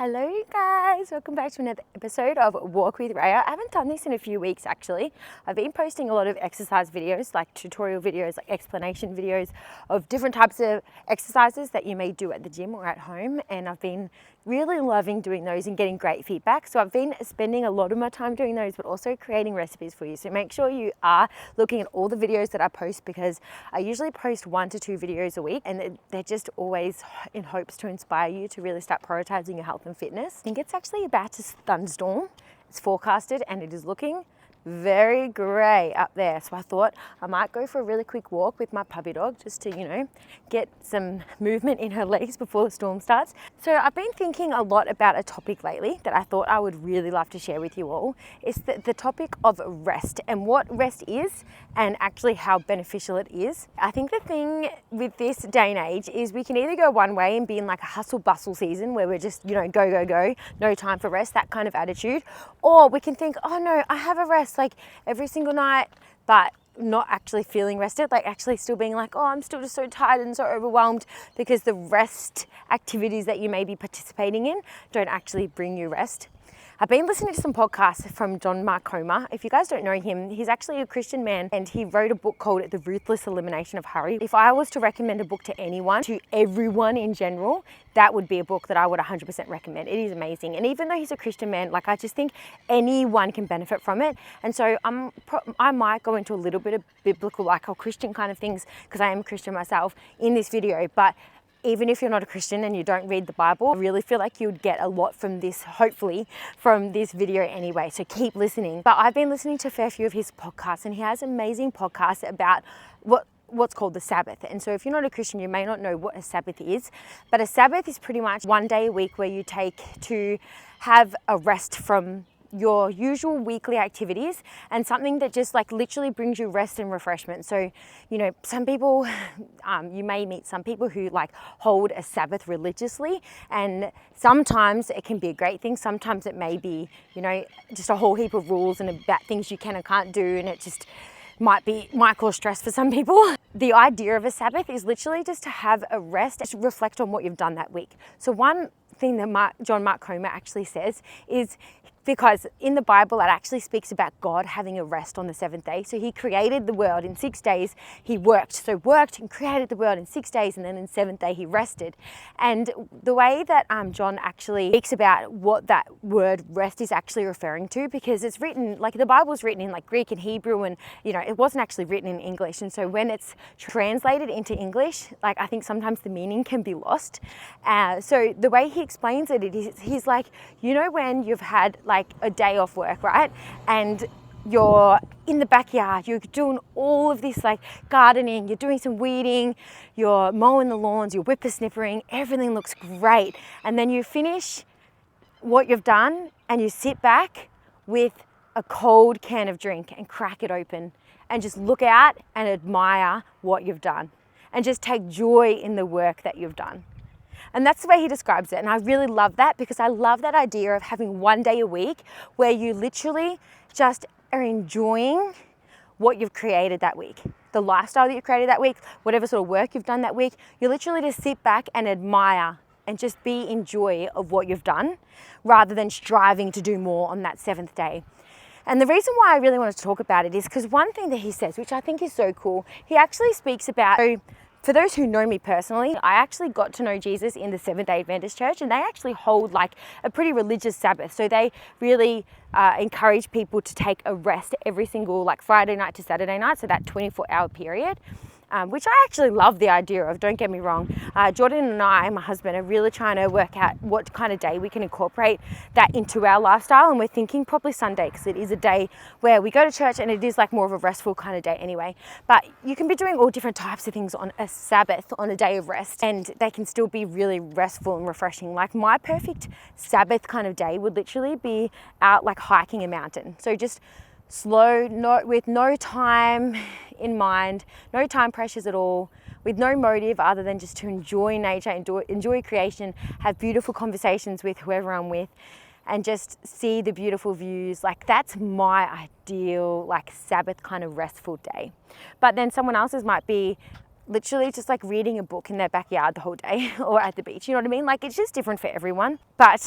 Hello guys, welcome back to another episode of Walk with Raya. I haven't done this in a few weeks actually. I've been posting a lot of exercise videos, like tutorial videos, like explanation videos of different types of exercises that you may do at the gym or at home, and I've been really loving doing those and getting great feedback. So I've been spending a lot of my time doing those, but also creating recipes for you. So make sure you are looking at all the videos that I post, because I usually post 1 to 2 videos a week, and they're just always in hopes to inspire you to really start prioritizing your health and fitness. I think it's actually about to thunderstorm. It's forecasted and it is looking very grey up there. So I thought I might go for a really quick walk with my puppy dog just to, get some movement in her legs before the storm starts. So I've been thinking a lot about a topic lately that I thought I would really love to share with you all. It's the topic of rest and what rest is and actually how beneficial it is. I think the thing with this day and age is we can either go one way and be in like a hustle bustle season where we're just, go, no time for rest, that kind of attitude. Or we can think, oh no, I have a rest like every single night, but not actually feeling rested, like actually still being like, oh, I'm still just so tired and so overwhelmed, because the rest activities that you may be participating in don't actually bring you rest. I've been listening to some podcasts from John Mark Comer. If you guys don't know him, he's actually a Christian man, and he wrote a book called The Ruthless Elimination of Hurry. If I was to recommend a book to anyone, to everyone in general, that would be a book that I would 100% recommend. It is amazing. And even though he's a Christian man, I just think anyone can benefit from it. And so I might go into a little bit of biblical, or Christian kind of things, because I am a Christian myself in this video. But even if you're not a Christian and you don't read the Bible, I really feel like you would get a lot from this, hopefully, from this video anyway. So keep listening. But I've been listening to a fair few of his podcasts, and he has amazing podcasts about what's called the Sabbath. And so if you're not a Christian, you may not know what a Sabbath is, but a Sabbath is pretty much one day a week where you take to have a rest from your usual weekly activities, and something that just literally brings you rest and refreshment. So, some people, you may meet some people who hold a Sabbath religiously, and sometimes it can be a great thing. Sometimes it may be, just a whole heap of rules and about things you can and can't do, and it just might cause stress for some people. The idea of a Sabbath is literally just to have a rest, to reflect on what you've done that week. So one thing that John Mark Comer actually says is, because in the Bible it actually speaks about God having a rest on the 7th day. So he created the world in 6 days, he worked and created the world in 6 days, and then in 7th day he rested. And the way that John actually speaks about what that word rest is actually referring to, because it's written, the Bible's written in Greek and Hebrew, and it wasn't actually written in English. And so when it's translated into English, I think sometimes the meaning can be lost. So the way he explains it is, he's like, when you've had a day off work, right? And you're in the backyard, you're doing all of this gardening, you're doing some weeding, you're mowing the lawns, you're whippersnippering, everything looks great. And then you finish what you've done and you sit back with a cold can of drink and crack it open and just look out and admire what you've done and just take joy in the work that you've done. And that's the way he describes it. And I really love that, because I love that idea of having one day a week where you literally just are enjoying what you've created that week, the lifestyle that you created that week, whatever sort of work you've done that week. You literally just sit back and admire and just be in joy of what you've done, rather than striving to do more on that 7th day. And the reason why I really wanted to talk about it is because one thing that he says, which I think is so cool, he actually speaks about, for those who know me personally, I actually got to know Jesus in the Seventh-day Adventist Church, and they actually hold a pretty religious Sabbath. So they really encourage people to take a rest every single Friday night to Saturday night, so that 24-hour period. Which I actually love the idea of, don't get me wrong. Jordan and I, my husband, are really trying to work out what kind of day we can incorporate that into our lifestyle, and we're thinking probably Sunday, because it is a day where we go to church and it is more of a restful kind of day anyway. But you can be doing all different types of things on a Sabbath, on a day of rest, and they can still be really restful and refreshing. My perfect Sabbath kind of day would literally be out hiking a mountain. So just slow, with no time in mind, no time pressures at all, with no motive other than just to enjoy nature, enjoy creation, have beautiful conversations with whoever I'm with, and just see the beautiful views. That's my ideal Sabbath kind of restful day. But then someone else's might be literally just like reading a book in their backyard the whole day or at the beach. You know what I mean? Like, it's just different for everyone. But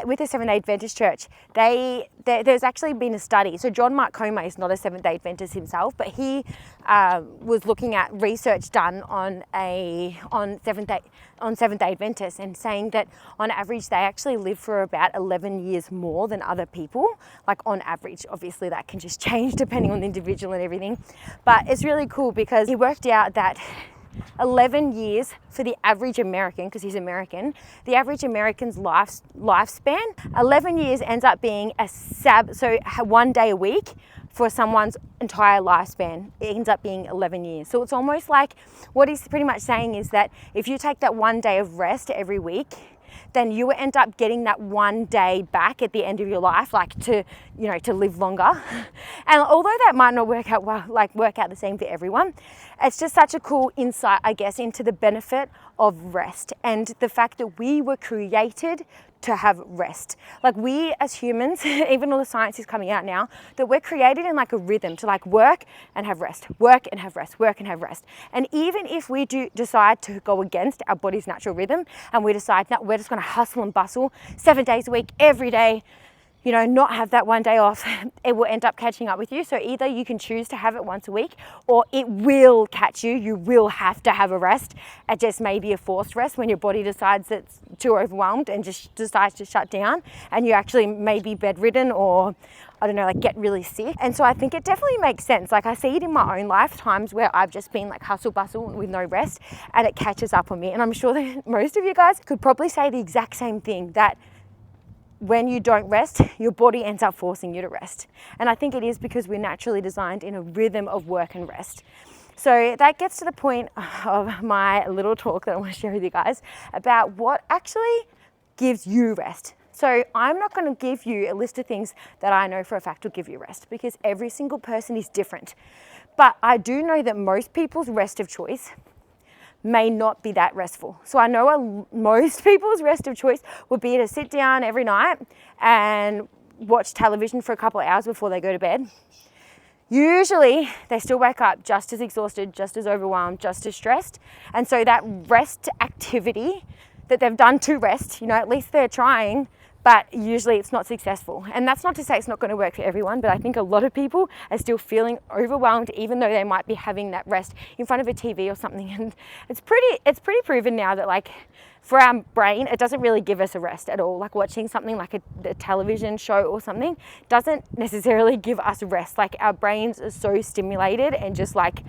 with the Seventh-day Adventist Church, there's actually been a study. So John Mark Comer is not a Seventh-day Adventist himself, but he was looking at research done on Seventh-day Adventists, and saying that on average they actually live for about 11 years more than other people. Like, on average, obviously that can just change depending on the individual and everything. But it's really cool because he worked out that 11 years for the average American, because he's American, the average American's lifespan, 11 years ends up being so 1 day a week for someone's entire lifespan. It ends up being 11 years. So it's almost like what he's pretty much saying is that if you take that 1 day of rest every week, then you will end up getting that 1 day back at the end of your life, like to live longer. And although that might not work out the same for everyone, it's just such a cool insight, I guess, into the benefit of rest and the fact that we were created to have rest. Like, we as humans, even though the science is coming out now, that we're created in like a rhythm to like work and have rest, work and have rest, work and have rest. And even if we do decide to go against our body's natural rhythm and we decide, no, we're just going to hustle and bustle 7 days a week, every day, not have that 1 day off, it will end up catching up with you. So either you can choose to have it once a week, or it will catch you. You will have to have a rest. It just may be a forced rest when your body decides it's too overwhelmed and just decides to shut down, and you actually may be bedridden or, I don't know, like get really sick. And so I think it definitely makes sense. Like, I see it in my own life, times where I've just been like hustle bustle with no rest, and it catches up on me. And I'm sure that most of you guys could probably say the exact same thing, that when you don't rest, your body ends up forcing you to rest. And I think it is because we're naturally designed in a rhythm of work and rest. So that gets to the point of my little talk that I want to share with you guys about what actually gives you rest. So I'm not going to give you a list of things that I know for a fact will give you rest, because every single person is different. But I do know that most people's rest of choice may not be that restful. So I know most people's rest of choice would be to sit down every night and watch television for a couple of hours before they go to bed. Usually they still wake up just as exhausted, just as overwhelmed, just as stressed. And so that rest activity that they've done to rest, at least they're trying, but usually it's not successful. And that's not to say it's not going to work for everyone, but I think a lot of people are still feeling overwhelmed, even though they might be having that rest in front of a TV or something. And it's pretty proven now that, like, for our brain, it doesn't really give us a rest at all. Like, watching something like a television show or something doesn't necessarily give us rest. Like, our brains are so stimulated and just like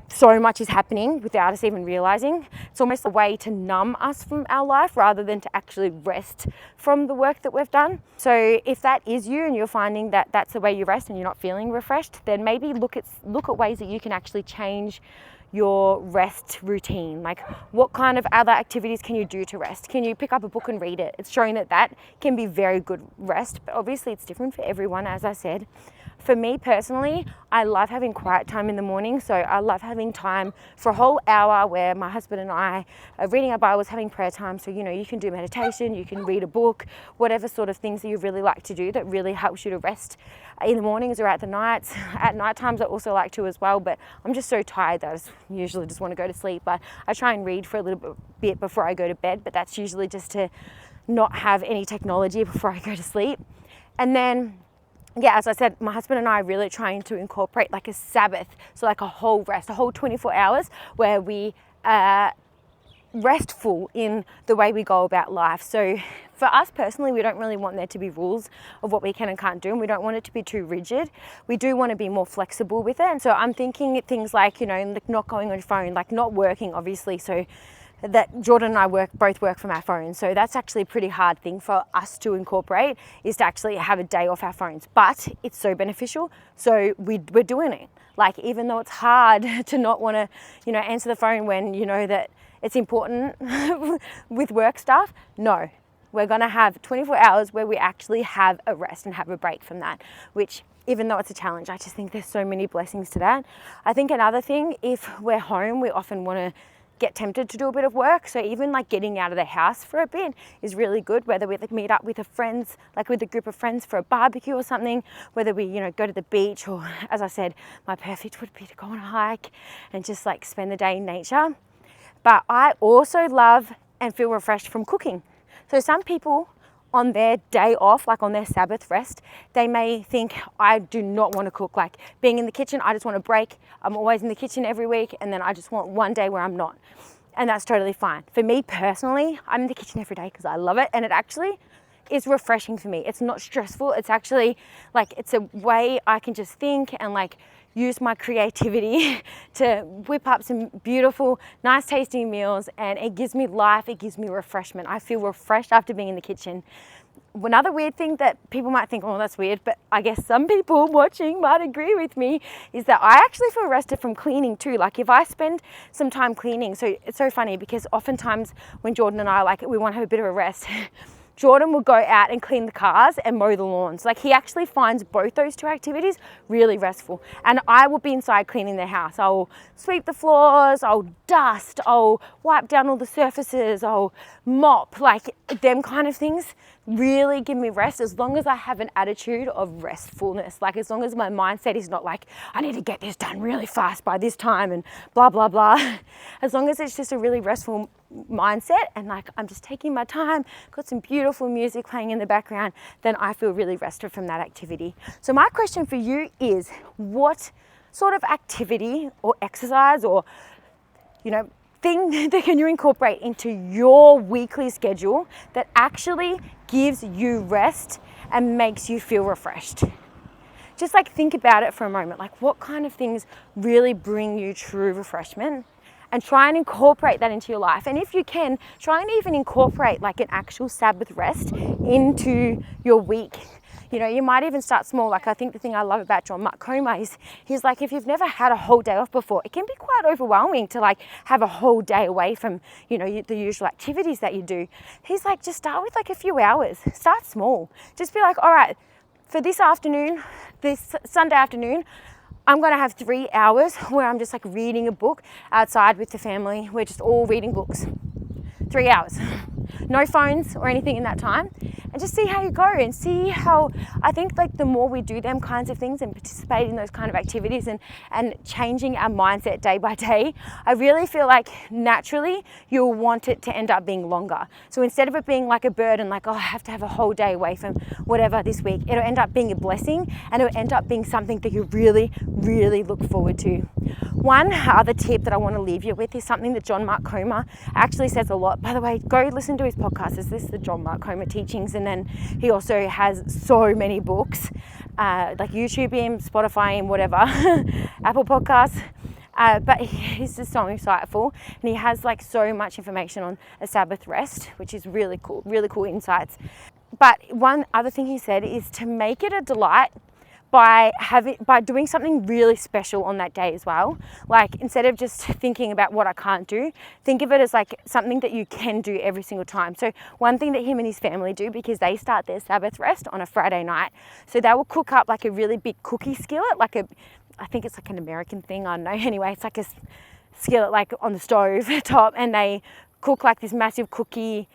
so much is happening without us even realizing. It's almost a way to numb us from our life rather than to actually rest from the work that we've done. So if that is you and you're finding that that's the way you rest and you're not feeling refreshed, then maybe look at ways that you can actually change your rest routine. Like, what kind of other activities can you do to rest? Can you pick up a book and read it? It's showing that can be very good rest, but obviously it's different for everyone, as I said. For me personally, I love having quiet time in the morning. So I love having time for a whole hour where my husband and I are reading our Bibles, having prayer time. So, you can do meditation, you can read a book, whatever sort of things that you really like to do that really helps you to rest in the mornings or at the nights. At night times I also like to as well, but I'm just so tired that I usually just want to go to sleep. But I try and read for a little bit before I go to bed, but that's usually just to not have any technology before I go to sleep. And then, as I said, my husband and I are really trying to incorporate like a Sabbath, so like a whole rest, a whole 24 hours where we are restful in the way we go about life. So for us personally, we don't really want there to be rules of what we can and can't do, and we don't want it to be too rigid. We do want to be more flexible with it. And so I'm thinking things like, like not going on your phone, like not working, obviously. So that Jordan and I both work from our phones. So that's actually a pretty hard thing for us to incorporate, is to actually have a day off our phones. But it's so beneficial. So we're doing it. Like, even though it's hard to not want to, answer the phone when you know that it's important with work stuff, no. We're going to have 24 hours where we actually have a rest and have a break from that, which, even though it's a challenge, I just think there's so many blessings to that. I think another thing, if we're home, we often want to get tempted to do a bit of work. So even like getting out of the house for a bit is really good, whether we like meet up with with a group of friends for a barbecue or something, whether we, go to the beach, or as I said, my perfect would be to go on a hike and just like spend the day in nature. But I also love and feel refreshed from cooking. So some people on their day off, like on their Sabbath rest, they may think, I do not want to cook. Like being in the kitchen, I just want a break. I'm always in the kitchen every week, and then I just want one day where I'm not. And that's totally fine. For me personally, I'm in the kitchen every day because I love it, and it actually is refreshing for me. It's not stressful. It's actually like, it's a way I can just think and like use my creativity to whip up some beautiful, nice tasting meals, and it gives me life, it gives me refreshment. I feel refreshed after being in the kitchen. Another weird thing that people might think, oh, that's weird, but I guess some people watching might agree with me, is that I actually feel rested from cleaning too. Like if I spend some time cleaning, so it's so funny because oftentimes when Jordan and I we want to have a bit of a rest, Jordan will go out and clean the cars and mow the lawns. Like he actually finds both those two activities really restful. And I will be inside cleaning the house. I'll sweep the floors, I'll dust, I'll wipe down all the surfaces, I'll mop, like them kind of things really give me rest, as long as I have an attitude of restfulness. Like as long as my mindset is not like, I need to get this done really fast by this time and blah, blah, blah. As long as it's just a really restful mindset and like I'm just taking my time, got some beautiful music playing in the background, then I feel really rested from that activity. So my question for you is, what sort of activity or exercise or thing that can you incorporate into your weekly schedule that actually gives you rest and makes you feel refreshed? Just like think about it for a moment. Like what kind of things really bring you true refreshment? And try and incorporate that into your life. And if you can, try and even incorporate like an actual Sabbath rest into your week. You might even start small. Like I think the thing I love about John Mark Comer is he's like, if you've never had a whole day off before, it can be quite overwhelming to like have a whole day away from, the usual activities that you do. He's like, just start with like a few hours, start small. Just be like, all right, for this afternoon, this Sunday afternoon, I'm going to have 3 hours where I'm just like reading a book outside with the family. We're just all reading books. 3 hours. No phones or anything in that time. And just see how you go and see how, I think like the more we do them kinds of things and participate in those kind of activities and changing our mindset day by day, I really feel like naturally you'll want it to end up being longer. So instead of it being like a burden, like, oh, I have to have a whole day away from whatever this week, it'll end up being a blessing and it'll end up being something that you really, really look forward to. One other tip that I want to leave you with is something that John Mark Comer actually says a lot. By the way, go listen to his podcast. This is the John Mark Comer teachings. And then he also has so many books, like YouTube him, Spotify him, whatever, Apple Podcasts. But he's just so insightful, and he has like so much information on a Sabbath rest, which is really cool insights. But one other thing he said is to make it a delight by doing something really special on that day as well. Like instead of just thinking about what I can't do, think of it as like something that you can do every single time. So one thing that him and his family do, because they start their Sabbath rest on a Friday night, so they will cook up like a really big cookie skillet, I think it's like an American thing, I don't know. Anyway, it's like a skillet like on the stove top, and they cook like this massive cookie,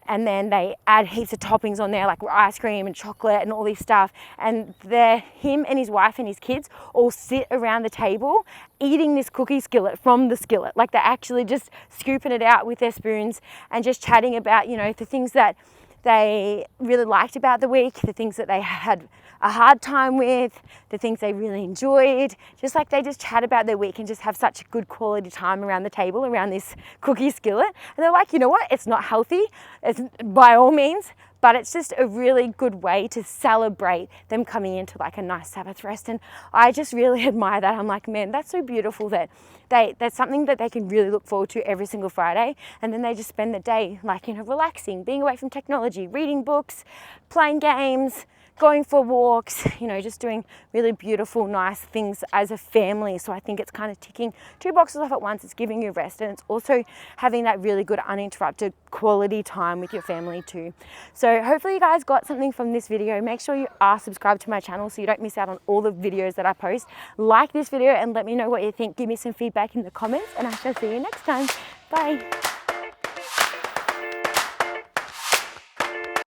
and then they add heaps of toppings on there, like ice cream and chocolate and all this stuff. And him and his wife and his kids all sit around the table eating this cookie skillet from the skillet. Like they're actually just scooping it out with their spoons and just chatting about, the things that they really liked about the week, the things that they had a hard time with, the things they really enjoyed. Just like they just chat about their week and just have such a good quality time around the table, around this cookie skillet. And they're like, you know what? It's not healthy, it's by all means, but it's just a really good way to celebrate them coming into like a nice Sabbath rest. And I just really admire that. I'm like, man, that's so beautiful that that's something that they can really look forward to every single Friday. And then they just spend the day like, relaxing, being away from technology, reading books, playing games, going for walks, just doing really beautiful, nice things as a family. So I think it's kind of ticking 2 boxes off at once. It's giving you rest, and it's also having that really good uninterrupted quality time with your family too. So hopefully you guys got something from this video. Make sure you are subscribed to my channel so you don't miss out on all the videos that I post. Like this video and let me know what you think. Give me some feedback in the comments, and I shall see you next time. Bye.